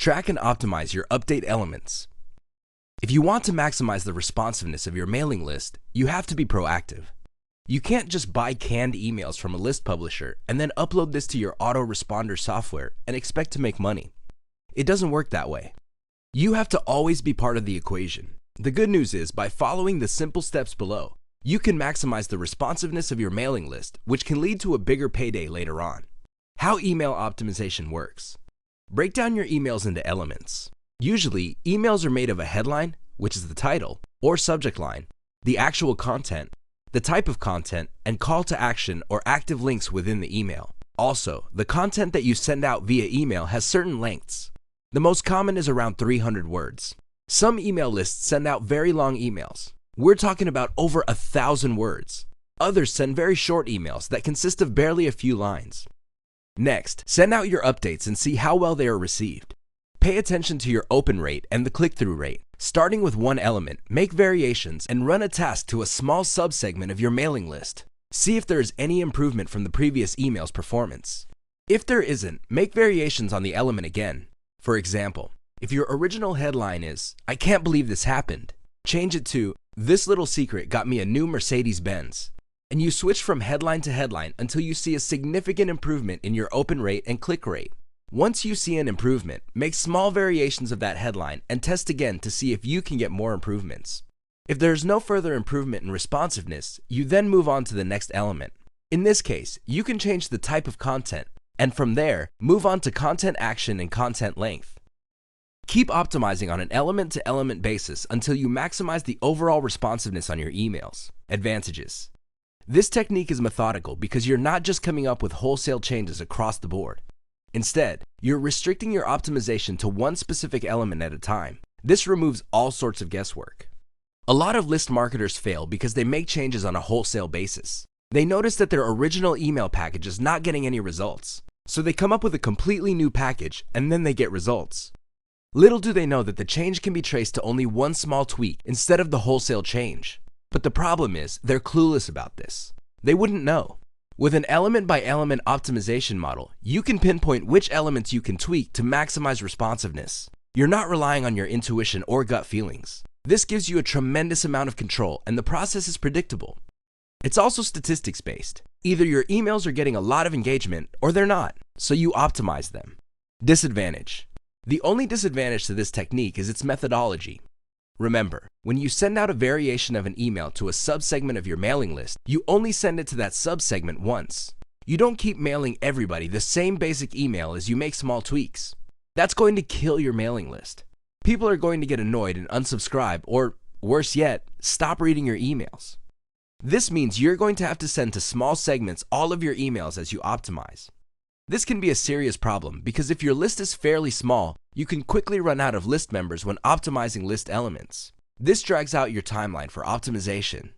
Track and optimize your update elements. If you want to maximize the responsiveness of your mailing list, you have to be proactive. You can't just buy canned emails from a list publisher and then upload this to your autoresponder software and expect to make money. It doesn't work that way. You have to always be part of the equation. The good news is, by following the simple steps below, you can maximize the responsiveness of your mailing list, which can lead to a bigger payday later on. How email optimization works. Break down your emails into elements. Usually, emails are made of a headline, which is the title, or subject line, the actual content, the type of content, and call to action or active links within the email. Also, the content that you send out via email has certain lengths. The most common is around 300 words. Some email lists send out very long emails. We're talking about over 1,000 words. Others send very short emails that consist of barely a few lines. Next, send out your updates and see how well they are received. Pay attention to your open rate and the click-through rate. Starting with one element, make variations and run a task to a small subsegment of your mailing list. See if there is any improvement from the previous email's performance. If there isn't, make variations on the element again. For example, if your original headline is, "I can't believe this happened," change it to, "This little secret got me a new Mercedes-Benz." And you switch from headline to headline until you see a significant improvement in your open rate and click rate. Once you see an improvement, make small variations of that headline and test again to see if you can get more improvements. If there is no further improvement in responsiveness, you then move on to the next element. In this case, you can change the type of content, and from there, move on to content action and content length. Keep optimizing on an element-to-element basis until you maximize the overall responsiveness on your emails. Advantages. This technique is methodical because you're not just coming up with wholesale changes across the board. Instead, you're restricting your optimization to one specific element at a time. This removes all sorts of guesswork. A lot of list marketers fail because they make changes on a wholesale basis. They notice that their original email package is not getting any results, so they come up with a completely new package and then they get results. Little do they know that the change can be traced to only one small tweak instead of the wholesale change. But the problem is, they're clueless about this. They wouldn't know. With an element-by-element optimization model, you can pinpoint which elements you can tweak to maximize responsiveness. You're not relying on your intuition or gut feelings. This gives you a tremendous amount of control, and the process is predictable. It's also statistics-based. Either your emails are getting a lot of engagement, or they're not, so you optimize them. Disadvantage. The only disadvantage to this technique is its methodology. Remember, when you send out a variation of an email to a subsegment of your mailing list, you only send it to that subsegment once. You don't keep mailing everybody the same basic email as you make small tweaks. That's going to kill your mailing list. People are going to get annoyed and unsubscribe, or worse yet, stop reading your emails. This means you're going to have to send to small segments all of your emails as you optimize. This can be a serious problem because if your list is fairly small, you can quickly run out of list members when optimizing list elements. This drags out your timeline for optimization.